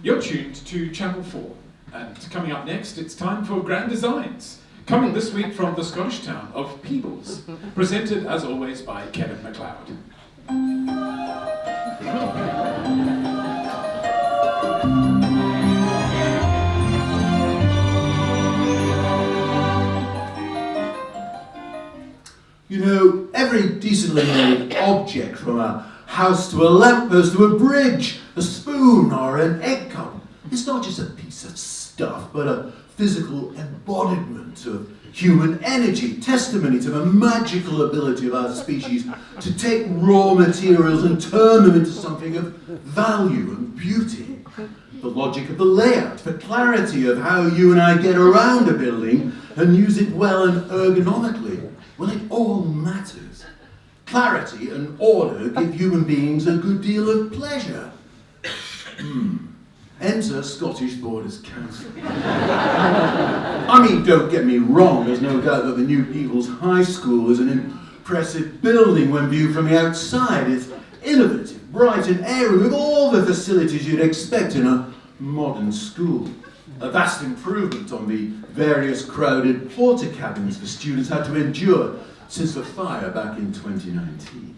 You're tuned to Channel 4, and coming up next, it's time for Grand Designs, coming this week from the Scottish town of Peebles, presented as always by Kevin McCloud. You know, every decently made object, from a house to a lamppost to a bridge, a spoon or an egg cup, it's not just a piece of stuff, but a physical embodiment of human energy, testimony to the magical ability of our species to take raw materials and turn them into something of value and beauty. The logic of the layout, the clarity of how you and I get around a building and use it well and ergonomically. Well, it all matters. Clarity and order give human beings a good deal of pleasure. Enter Scottish Borders Council. I mean, don't get me wrong, there's no doubt that the new Peebles High School is an impressive building when viewed from the outside. It's innovative, bright and airy, with all the facilities you'd expect in a modern school. A vast improvement on the various crowded porter cabins the students had to endure since the fire back in 2019.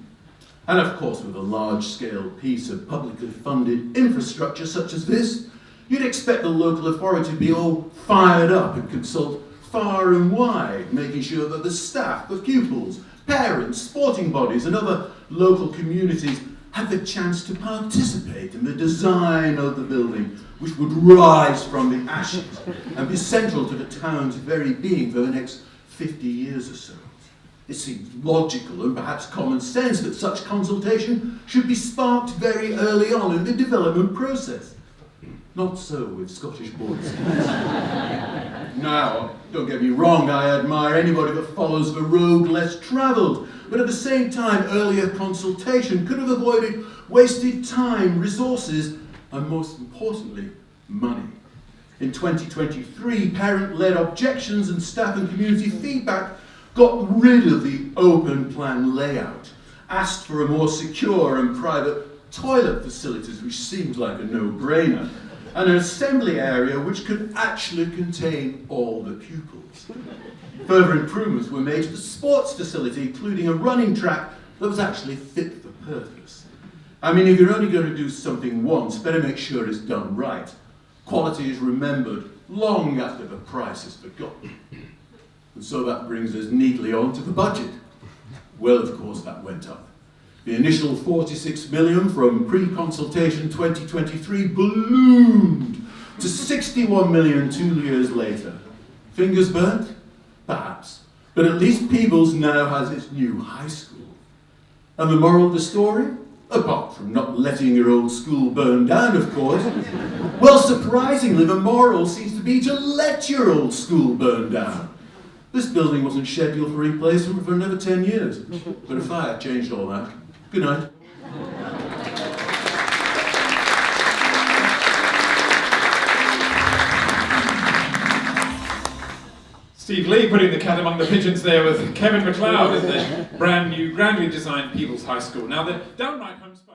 And of course, with a large-scale piece of publicly funded infrastructure such as this, you'd expect the local authority to be all fired up and consult far and wide, making sure that the staff, the pupils, parents, sporting bodies and other local communities had the chance to participate in the design of the building, which would rise from the ashes and be central to the town's very being for the next 50 years or so. It seems logical and perhaps common sense that such consultation should be sparked very early on in the development process. Not so with Scottish Borders. Now, don't get me wrong, I admire anybody that follows the road less travelled, but at the same time, earlier consultation could have avoided wasted time, resources, and most importantly, money. In 2023, parent-led objections and staff and community feedback got rid of the open plan layout, asked for a more secure and private toilet facilities, which seems like a no-brainer, and an assembly area which could actually contain all the pupils. Further improvements were made to the sports facility, including a running track that was actually fit for purpose. I mean, if you're only going to do something once, better make sure it's done right. Quality is remembered long after the price is forgotten. And so that brings us neatly on to the budget. Well, of course, that went up. The initial 46 million from pre-consultation 2023 ballooned to 61 million 2 years later. Fingers burnt? Perhaps. But at least Peebles now has its new high school. And the moral of the story? Apart from not letting your old school burn down, of course. Well, surprisingly, the moral seems to be to let your old school burn down. This building wasn't scheduled for replacement for another 10 years. But a fire changed all that. Good night. Steve Lee putting the cat among the pigeons there with Kevin McCloud in the brand new, grandly designed Peebles High School. Now, the downright homespun